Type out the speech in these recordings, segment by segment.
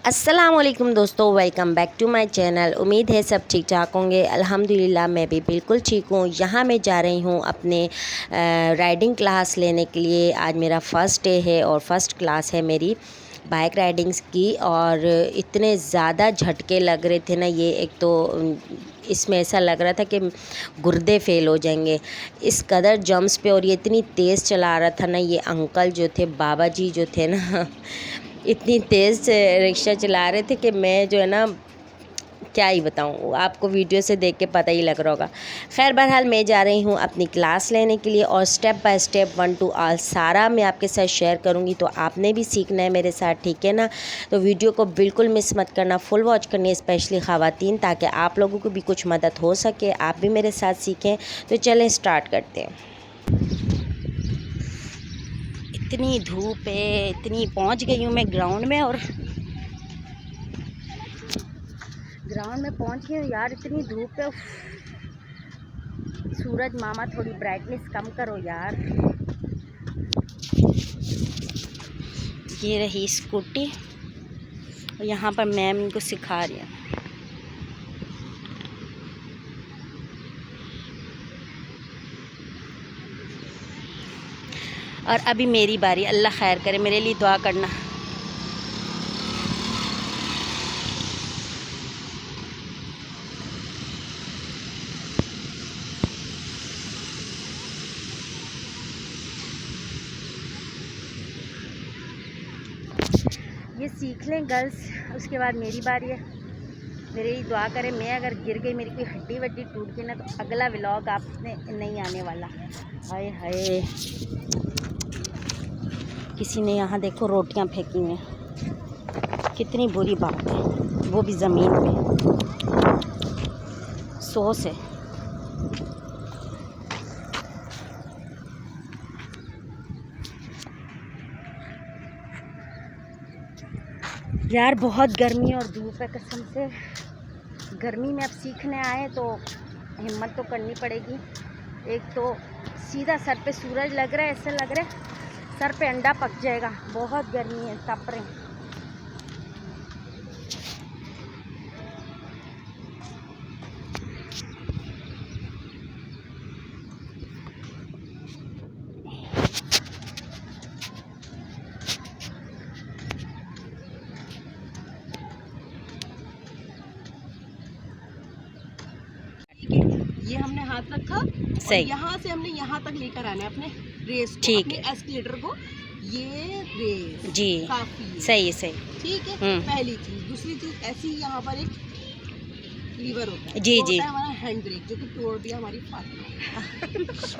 अस्सलामुअलैकुम दोस्तों, welcome back to my channel. उम्मीद है सब ठीक ठाक होंगे। अल्हम्दुलिल्लाह मैं भी बिल्कुल ठीक हूँ। यहाँ मैं जा रही हूँ अपने राइडिंग क्लास लेने के लिए। आज मेरा फ़र्स्ट डे है और फर्स्ट क्लास है मेरी बाइक राइडिंग्स की। और इतने ज़्यादा झटके लग रहे थे ना, ये एक तो इसमें ऐसा लग रहा था कि गुर्दे फेल हो जाएंगे, इस कदर जंप्स पे। और ये इतनी तेज़ चला रहा था ना ये अंकल जो थे, बाबा जी जो थे ना इतनी तेज़ रिक्शा चला रहे थे कि मैं जो है ना क्या ही बताऊँ, आपको वीडियो से देख के पता ही लग रहा होगा। खैर बहरहाल मैं जा रही हूँ अपनी क्लास लेने के लिए और step by step 1 to all सारा मैं आपके साथ शेयर करूँगी। तो आपने भी सीखना है मेरे साथ, ठीक है ना। तो वीडियो को बिल्कुल मिस मत करना, फुल वॉच करनी है, स्पेशली ख़वातीन, ताकि आप लोगों को भी कुछ मदद हो सके, आप भी मेरे साथ सीखें। तो चलें स्टार्ट करते हैं। इतनी धूप है, इतनी पहुंच गई हूँ मैं ग्राउंड में, और ग्राउंड में पहुंच गई हूँ यार। इतनी धूप है, सूरज मामा थोड़ी ब्राइटनेस कम करो यार। ये रही स्कूटी और यहाँ पर मैम इनको सिखा रही है। और अभी मेरी बारी, अल्लाह खैर करे, मेरे लिए दुआ करना। ये सीख लें गर्ल्स, उसके बाद मेरी बारी है। मेरे लिए दुआ करें। मैं अगर गिर गई, मेरी कोई हड्डी वड्डी टूट गई ना, तो अगला व्लॉग आपने नहीं आने वाला। हाय हाय, किसी ने यहाँ देखो रोटियाँ फेंकी हैं, कितनी बुरी बात है, वो भी ज़मीन पे। सॉस है। यार बहुत गर्मी और धूप है, कसम से। गर्मी में अब सीखने आए तो हिम्मत तो करनी पड़ेगी। एक तो सीधा सर पे सूरज लग रहा है, ऐसा लग रहा है सर पे अंडा पक जाएगा। बहुत गर्मी है, तप रहे हैं। ये हमने हाथ रखा, सही, यहाँ से हमने यहाँ तक लेकर आना है अपने रेस को, ठीक अपने एस्केलेटर को। ये रेस जी, काफी है। सही है, सही। ठीक है, पहली चीज। दूसरी चीज, ऐसी यहाँ पर एक लीवर होता है, जी वो जी, होता है हमारा हैंड ब्रेक, जो कि तोड़ दिया हमारी फातिमा।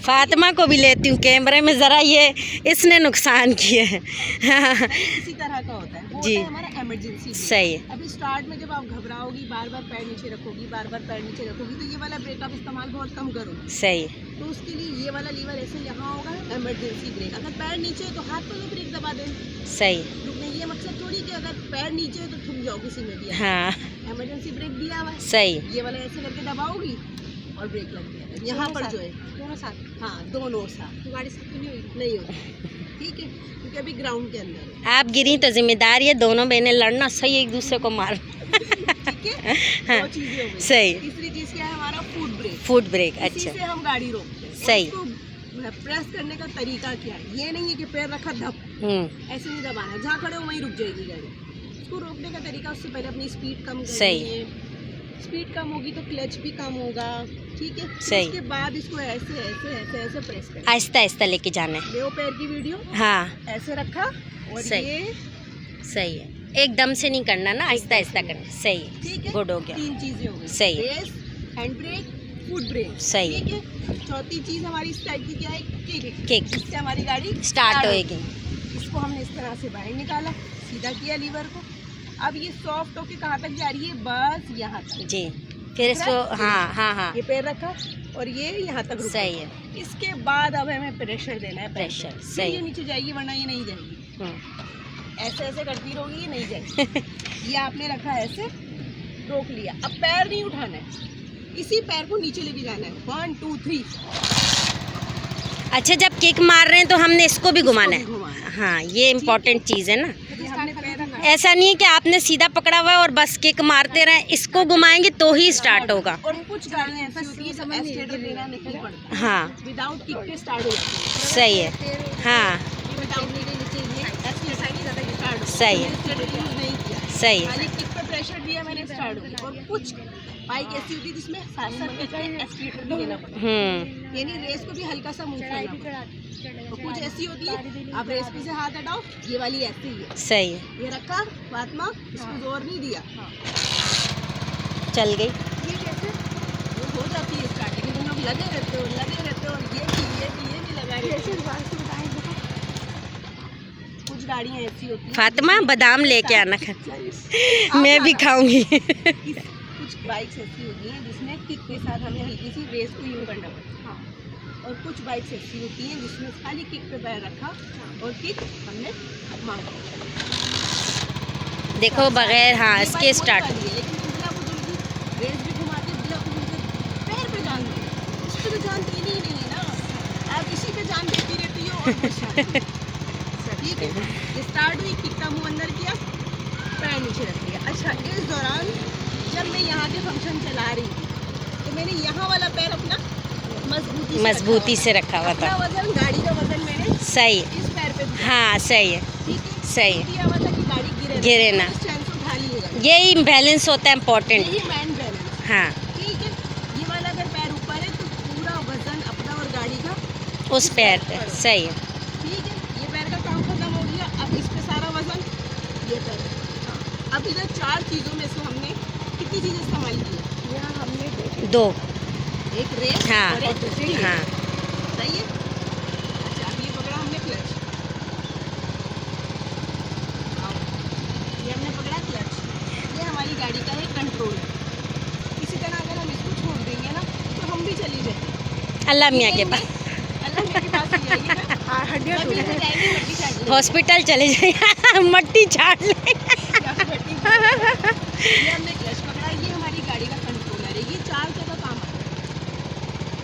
फातिमा को भी लेती हूँ कैमरे में ज़रा, ये इसने नुकसान किया है। इसी तरह का होता है, वो जी, होता है हमारा इमरजेंसी। सही है। अभी स्टार्ट में जब आप घबराओगी, बार बार पैर नीचे रखोगी, बार बार पैर नीचे रखोगी, तो ये वाला ब्रेक आप इस्तेमाल बहुत कम करोगे। सही है। तो उसके लिए ये वाला लीवर ऐसे यहाँ होगा, इमरजेंसी ब्रेक। अगर पैर नीचे है तो हाथ पर तो ब्रेक दबा दें। सही, रुकने ये मकसद थोड़ी कि अगर पैर नीचे है तो ठुक जाओ किसी में भी। हाँ इमरजेंसी ब्रेक दिया हुआ है, सही। ये वाला ऐसे करके दबाओगी और ब्रेक लग गया। यहाँ पर जो है दोनों साथ, हाँ दोनों साथ, तो गाड़ी साथ नहीं होगी। ठीक है, क्योंकि अभी ग्राउंड के अंदर है। आप गिरी तो जिम्मेदारी है, दोनों बहनें लड़ना सही, एक दूसरे को मार। ठीक है, हाँ, दो चीजें हो गई। सही। तीसरी चीज क्या है, हमारा फुट ब्रेक। फुट ब्रेक, इसी अच्छा, से हम गाड़ी रोकते हैं। सही। प्रेस करने का तरीका क्या है, ये नहीं है कि पैर रखा धप, ऐसे नहीं दबाना, जहाँ खड़े हो वहीं रुक जाएगी गाड़ी। उसको रोकने का तरीका, उससे पहले अपनी स्पीड कम करनी है। स्पीड कम होगी तो क्लच भी कम होगा। ठीक है, सही। उसके बाद इसको ऐसे ऐसे ऐसे ऐसे प्रेस करना, आहिस्ता आहिस्ता लेके जाना है। दो पैर की वीडियो, हाँ ऐसे रखा और सही। ये सही है, एकदम से नहीं करना ना, आहिस्ता आहिस्ता करना। सही, ठीक है, गुड हो गया। तीन चीजें हो गई, सही। Race, hand brake, foot brake. सही। ठीक है, चौथी चीज हमारी इस टाइप की क्या है, किक। किक, जिससे हमारी गाड़ी स्टार्ट होएगी। इसको हमने इस तरह से बाहर निकाला, सीधा किया लीवर को। अब ये सॉफ्ट होके कहाँ तक जा रही है, बस यहाँ तक जी, फिर इसको, हाँ हाँ हाँ, ये पैर रखा और ये यहाँ तक रुका। सही है। इसके बाद अब हमें प्रेशर देना है, प्रेशर, फिर सही। ये नीचे जाएगी, वरना ये नहीं जाएगी। ऐसे ऐसे करती रहोगी, ये नहीं जाएगी। ये आपने रखा ऐसे, रोक लिया। अब पैर नहीं उठाना है, इसी पैर को नीचे लेके जाना है। 1 2 3। अच्छा, जब किक मार रहे हैं तो हमने इसको भी घुमाना है। घुमाना है। हाँ, ये इम्पोर्टेंट चीज़ है ना। हमने पैर रखा ऐसा नहीं है कि आपने सीधा पकड़ा हुआ है और बस किक मारते रहे, इसको घुमाएंगे तो ही स्टार्ट होगा। और कुछ गाड़ियाँ ऐसी होती है जो एक्सीलेटर देना नहीं पड़ता, हाँ विदाउट किक के स्टार्ट होती है। सही है। हाँ विदाउट किक स्टार्ट सही है। यूज नहीं किया, सही है। खाली किक पे प्रेशर दिया मैंने स्टार्ट हो गया। और कुछ बाइक ऐसी होती है जिसमें साथ साथ एक्सीलेटर भी देना पड़ता है, यानी रेस को भी हल्का सा मूव करना पड़ता है। और कुछ ऐसी होती है आप रेस पे से हाथ हटाओ, ये वाली ऐसी ही है। सही है। ये रखा फातिमा, इसको जोर नहीं दिया, चल गई। वो हो जाती है स्टार्टिंग में, तुम लोग लगे रहते हो और ये भी लगा रहे हो। कुछ गाड़ियाँ ऐसी होती हैं फातिमा बादाम लेके आना मैं भी खाऊंगी। कुछ बाइक्स ऐसी होती हैं जिसमें किक के साथ हमें हल्की सी रेस को यूँ करना पड़ता है। और कुछ बाइक्स ऐसी होती हैं जिसमें खाली किक पे पैर रखा और किक हमने मारा। देखो बगैर हाँ ये इसके बाइक वही स्टार्ट। वाली है, लेकिन बिला बुजुर्ग रेस भी घुमाते बिला बुजुर्ग पैर पे जान दो, इस पे तो जान देनी ही नहीं है ना, आप इसी पे जान देती रहती हो। और बस शांति। ठीक है, ये स्टार्ट हुई, किक का मुंह अंदर किया, पैर नीचे रख दिया। अच्छा, इस दौरान जब मैं यहाँ के फंक्शन चला रही थी तो मैंने यहाँ वाला पैर अपना मजबूती से रखा हुआ अपना था। वजन, गाड़ी का वजन मैंने सही। इस पैर पे दिया। हाँ सही है। ठीक है, सही है। दिया हुआ था कि गाड़ी गिरे ना। इस चैन से उठा लिएगा, यही बैलेंस होता है इम्पोर्टेंट। यही मैन बैलेंस। हाँ ठीक है, ये वाला अगर पैर ऊपर है तो पूरा वजन अपना और गाड़ी का उस पैर पे। सही है। ठीक है, ये पैर का काम खत्म हो गया। अब इस पे सारा वजन ये पैर। अब इधर चार चीज़ों में से हमने कितनी चीज़ें इस्तेमाल की है? यहाँ हमने दो। एक रेस हाँ और एक दूसरी हाँ सही है। अच्छा, अब ये पकड़ा हमने क्लच, ये हमने पकड़ा क्लच, ये हमारी गाड़ी का है कंट्रोल। इसी तरह अगर हम इसको छोड़ देंगे ना तो हम भी चली जाएंगे अल्लाह मियाँ के पास, अल्लाह मियाँ के पास ही जाएंगे ना। हड्डियाँ टूट जाएंगी, हड्डी छाट लेंगे। हॉस्पिटल चले जाए मट्टी छाट ले। या फिर हड्डी छाट। ये हमने क्लच पकड़ा, ये हमारी गाड़ी का कंट्रोलर है। ये चार जगह काम आता है।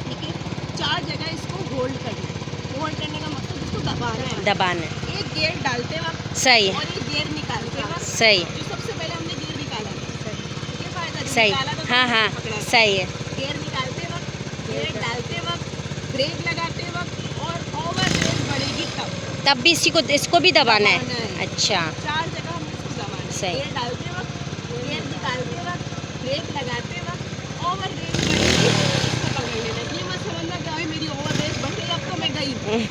ठीक है, चार जगह इसको होल्ड करना है। होल्ड करने का मतलब इसको दबाना है। दबाना है। एक गियर डालते वक्त सही है। और एक गियर निकालते वक्त। सही है। जो सबसे पहले हमने गियर निकाला था, ये फायदा सही। निकाला तो हाँ हाँ पकड़ा था। सही है। गियर निकालते वक्त, गियर डालते वक्त, ब्रेक लगाते वक्त और ओवर ब्रेक बढ़ेगी तब भी इसको भी दबाना है। दबाना है। अच्छा चार जगह हमने इसको दबाना है। सही। गियर डालते वक्त, गियर निकालते वक्त, ब्रेक लगाते वक्त ओवर ब्रेक बढ़ेगी, इसको पकड़ लेना। ये मत समझना कि भाई मेरी ओवर ब्रेक बढ़ गई अब तो मैं गई नहीं।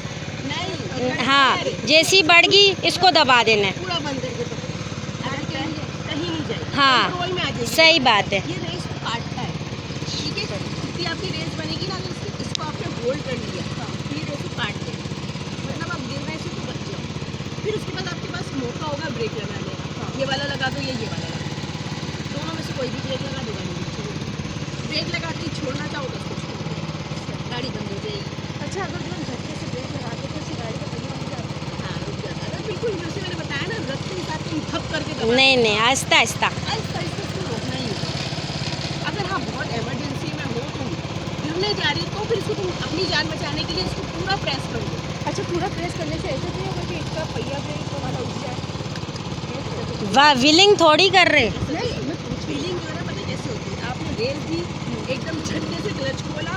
हाँ जैसी बढ़ गई इसको दबा देना है। पूरा बंद करके पकड़ो, अगर कहीं नहीं जाए हाँ कंट्रोल में आ जाएगी। सही बात है। ये रेस को काटता है। ठीक है, जितनी आपकी रेस बनेगी ना, तो इसको आपने होल्ड कर लिया, फिर ये रेस को काट देगा, मतलब आप गिर रहे से तो बच जाओ। फिर उसके बाद आपके पास मौका होगा ब्रेक लगाने का। ये वाला लगा दो या ये वाला लगा दो, दोनों में से कोई भी ब्रेक लगा देगा। नहीं, ब्रेक लगाते ही छोड़ना चाहो तो उसको छोड़ दो, गाड़ी बंद हो जाएगी। अच्छा, अगर जो हम झटके से ब्रेक लगाते तो उससे गाड़ी का पहिया रुक जाता है। हाँ रुक जाता है, बिल्कुल जैसे मैंने बताया ना, रथ के हिसाब से थप करके दबा नहीं आहिस्ता आहिस्ता। आहिस्ता आहिस्ता इसको रोकना ही होगा। अगर हाँ बहुत इमरजेंसी में हो तुम गिरने जा रही तो फिर इसको तुम अपनी जान बचाने के लिए इसको पूरा प्रेस कर दो। अच्छा, पूरा प्रेस करने से ऐसे नहीं होगा कि इसका पहिया जो है वाला उठ जाए। वाह विलिंग थोड़ी कर रहे। नहीं, फीलिंग जो है ना, पता कैसे होती है, आपने रेस दी, एकदम झटके से क्लच खोला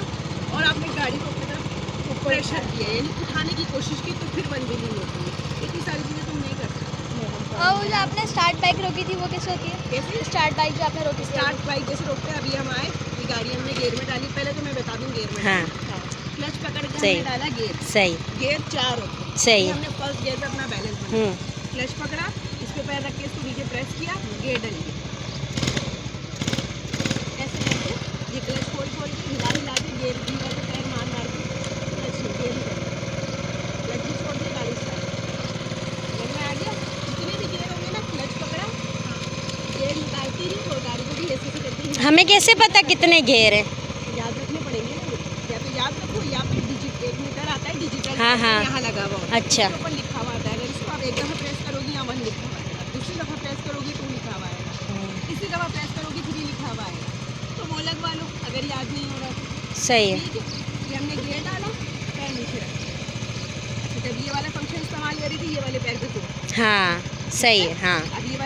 और आपने गाड़ी को अपनी तरफ प्रेशर दिया, यानी उठाने की कोशिश की, तो फिर वन व्हीलिंग होती है। इतनी सारी चीज़ें तुम नहीं कर सकते। और वो जो आपने स्टार्ट बाइक रोकी थी वो कैसे होती है? कैसे स्टार्ट बाइक जो आपने रोकी थी। स्टार्ट बाइक जैसे रोकते हैं, अभी हम आए, ये गाड़ी हमने गेयर में डाली, पहले तो मैं बता दूँ गेयर में हाँ क्लच पकड़ के सही। हमने डाला गेयर। सही गेयर चार होते हैं। सही। हमने फर्स्ट गेयर पे अपना बैलेंस बनाया, क्लच पकड़ा, इस पे पैर रख के इसको नीचे प्रेस किया, गेयर डल गया। ऐसे करके ये क्लच खोल के हिला के गेयर भी पे पैर मार के क्लच गेयर क्लच भी छोड़ दिया, गाड़ी स्टार्ट। समझ में आ गया? जितने भी गियर होंगे ना, क्लच पकड़ा, गेयर निकालती रही और गाड़ी को भी ऐसे करके हमें कैसे पता कितने घेर है? याद रखने पड़ेंगे ना, या तो याद रखो या फिर डिजिट, एक मीटर आता है डिजिटल, हाँ, हाँ। यहाँ लगा हुआ होता है, अच्छा। उसके ऊपर लिखा हुआ आता है। अगर इसको आप एक दफ़ा प्रेस करोगी यहाँ 1 लिखा हुआ आएगा, दूसरी दफ़ा प्रेस करोगी 2 लिखा हुआ आएगा, तीसरी दफ़ा प्रेस करोगी 3 लिखा हुआ आएगा। तो वो लगवा लो अगर याद नहीं हो रहा तो। सही है। ठीक है, ये हमने गियर डाला, पैर नीचे रखा। अच्छा, जब ये वाला फंक्शन इस्तेमाल करी थी, ये वाले पैर पे तो हाँ सही है। हाँ अब ये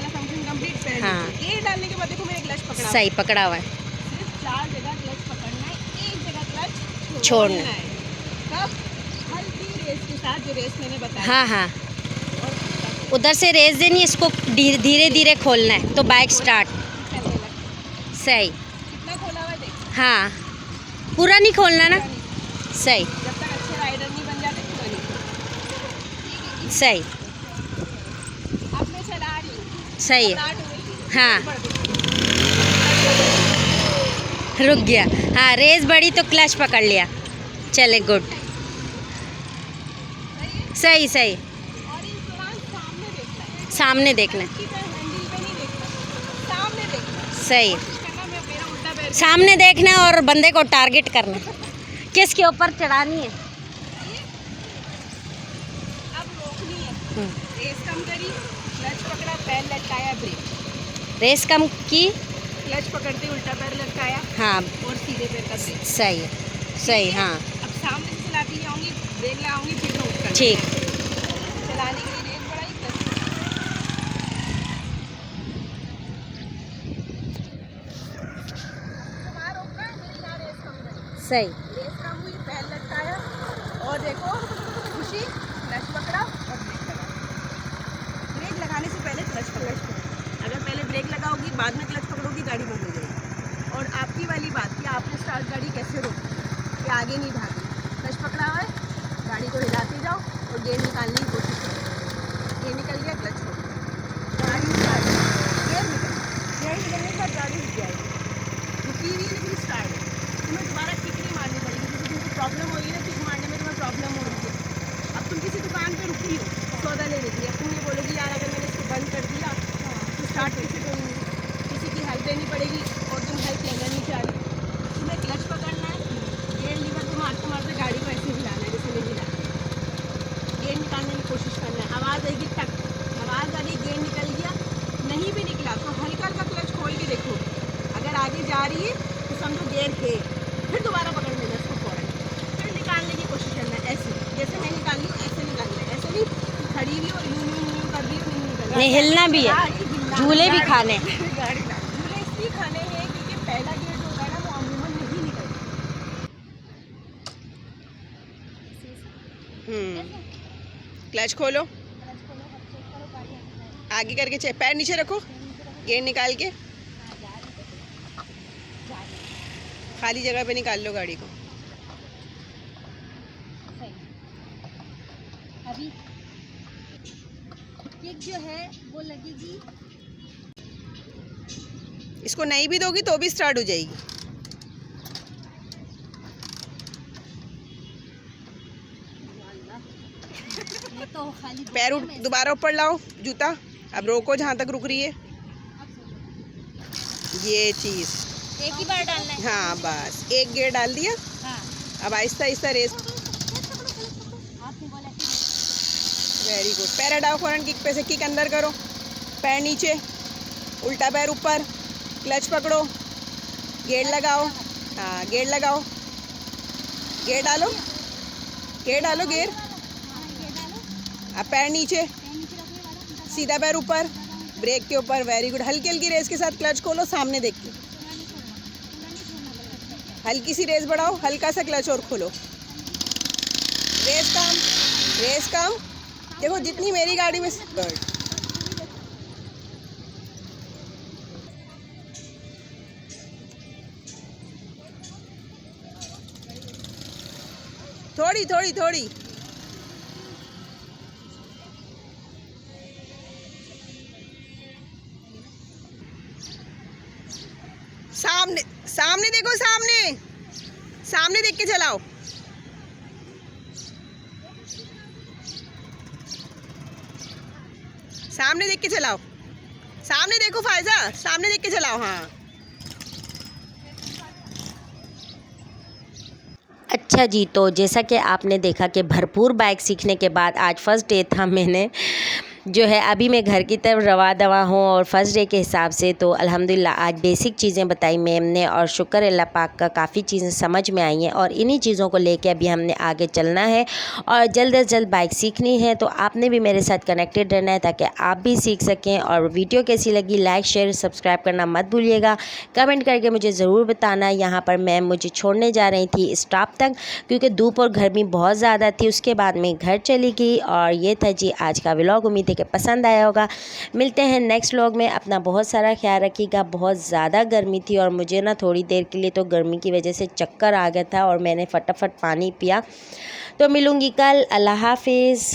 डालने के बाद देखो मैंने क्लच पकड़ा सही पकड़ा हुआ है। सिर्फ 4 जगह क्लच पकड़ना है, एक जगह क्लच छोड़ना है। तब हल्की रेस के साथ जो रेस मैंने बताई हाँ हाँ, और उधर से रेस देनी, इसको धीरे धीरे खोलना है तो बाइक स्टार्ट। चलने लग। सही, कितना खोला हुआ है देख। हाँ पूरा नहीं खोलना ना। सही जब तक अच्छे राइडर नहीं बन जाते पूरा नहीं खोलना। सही अब मैं चला रही हूँ, सही है। स्टार्ट हो गई। हाँ बढ़ गई। रुक गया, हाँ रेस बढ़ी तो क्लच पकड़ लिया। चले गुड, सही सही। और इस दौरान सामने देखना है, सामने देखना है, हैंडल पे नहीं देखना, सामने देखना है। सही। कोशिश करना मैं मेरा उल्टा पैर सामने देखना है और बंदे को टारगेट करना है, किसके ऊपर चढ़ानी है। अब रोकनी है। रेस कम करी, क्लच पकड़ा, पैर लटकाया, ब्रेक। रेस कम की, क्लच पकड़ते उल्टा पैर लटकाया हाँ और सीधे पैर का ब्रेक। सही है, सही हाँ अब सामने से चलाती जाऊंगी, ब्रेक लगाऊंगी, फिर मैं उठ ठीक। चलाने के लिए रेस बढ़ाई, क्लच वहाँ रोकना है, मेरी यहाँ रेस कम करी। सही रेस कम हुई, पैर लटकाया और देखो खुशी, क्लच पकड़ा और ब्रेक लगा। ब्रेक लगाने से पहले क्लच पकड़। अगर पहले ब्रेक लगाओगी बाद में क्लच पकड़ोगी गाड़ी बंद हो जाएगी। और आपकी वाली बात कि आपने स्टार्ट गाड़ी कैसे रोकी कि आगे नहीं भागी। क्लच पकड़ा हुआ है, गाड़ी को हिलाते जाओ और गेयर निकालने की कोशिश करो। गेयर निकल गया, क्लच छोड़ दो, गाड़ी स्टार्ट। गेयर निकलने के बाद गाड़ी रुक जाएगी, रुकी हुई लेकिन स्टार्ट है। तुम्हें दोबारा किक नहीं मारनी पड़ेगी, क्योंकि तुमको प्रॉब्लम हो रही है ना, किक मारने में तुम्हें प्रॉब्लम हो रही है। अब तुम किसी दुकान पे रुकी हो सौदा लेने के लिए, तुम ये बोलोगी यार अगर मैंने इसको बंद कर दिया तो स्टार्ट कैसे करूँगी, किसी की हेल्प लेनी पड़ेगी और तुम हेल्प लेना नहीं चाह रही। तुम्हें क्लच पकड़ना है, गेयर लीवर को मारते मारते गाड़ी को ऐसे हिलाना है जैसे नहीं हिला। गेयर निकालने की कोशिश करना है, आवाज़ आएगी टक, आवाज़ आ रही, गेयर निकल गया, नहीं भी निकला तो हल्का हल्का क्लच खोल के देखो। अगर आगे जा रही है तो समझो गेयर है, फिर दोबारा पकड़ लेना इसको फौरन, फिर निकालने की कोशिश करना है ऐसे जैसे मैं निकाल रही हूँ, ऐसे निकालना है। ऐसे नहीं खड़ी हुई और यूं यूं यूं कर रही हूँ, नहीं निकल रहा। नहीं हिलना भी है, हाँ, ये हिलना, झूले भी खाने। गाड़ी ला झूले इसलिए खाने हैं क्योंकि पहला गेयर जो होता है ना वो अमूमन नहीं निकलता। क्लच खोलो, आगे करके पैर नीचे रखो, गेयर निकाल के खाली जगह पे निकाल लो गाड़ी को। अभी किक जो है वो लगेगी, इसको नहीं भी दोगी तो भी स्टार्ट हो जाएगी। ये तो खाली पैर दोबारा ऊपर लाओ, जूता अब रोको जहाँ तक रुक रही है, ये चीज़। एक ही बार डालना है। हाँ बस एक गेयर डाल दिया, हाँ अब आहिस्ता आहिस्ता रेस। आपने बोला वेरी गुड। पैर हटाओ फौरन, किक पे से किक अंदर करो, पैर नीचे, उल्टा पैर ऊपर, क्लच पकड़ो, गेयर लगाओ। हाँ गेयर लगाओ, गेयर डालो, गेयर डालो, गेयर। अब पैर नीचे, सीधा पैर ऊपर, ब्रेक के ऊपर, वेरी गुड। हल्की हल्की रेस के साथ क्लच खोलो, सामने देख के हल्की सी रेस बढ़ाओ, हल्का सा क्लच और खोलो, रेस कम, रेस कम। देखो जितनी मेरी गाड़ी में थोड़ी थोड़ी थोड़ी सामने, सामने देखो, सामने, सामने देख के चलाओ। सामने देख के चलाओ, सामने देखो फायजा, सामने देख के चलाओ। हाँ अच्छा जी, तो जैसा कि आपने देखा कि भरपूर बाइक सीखने के बाद आज फर्स्ट डे था, मैंने जो है अभी मैं घर की तरफ रवा दवा हूँ और फर्स्ट डे के हिसाब से तो अल्हम्दुलिल्लाह आज बेसिक चीज़ें बताई मैम ने और शुक्र अल्लाह पाक का काफ़ी चीज़ें समझ में आई हैं और इन्हीं चीज़ों को लेके अभी हमने आगे चलना है और जल्द अज जल्द बाइक सीखनी है। तो आपने भी मेरे साथ कनेक्टेड रहना है ताकि आप भी सीख सकें। और वीडियो कैसी लगी लाइक शेयर सब्सक्राइब करना मत भूलिएगा। कमेंट करके मुझे ज़रूर बताना। यहाँ पर मैम मुझे छोड़ने जा रही थी स्टॉप तक क्योंकि धूप और गर्मी बहुत ज़्यादा थी। उसके बाद में घर चली गई और ये था जी आज का व्लॉग। उम्मीद है कि पसंद आया होगा। मिलते हैं नेक्स्ट व्लॉग में। अपना बहुत सारा ख्याल रखिएगा। बहुत ज़्यादा गर्मी थी और मुझे ना थोड़ी देर के लिए तो गर्मी की वजह से चक्कर आ गया था और मैंने फटाफट पानी पिया। तो मिलूँगी कल। अल्लाह हाफिज़।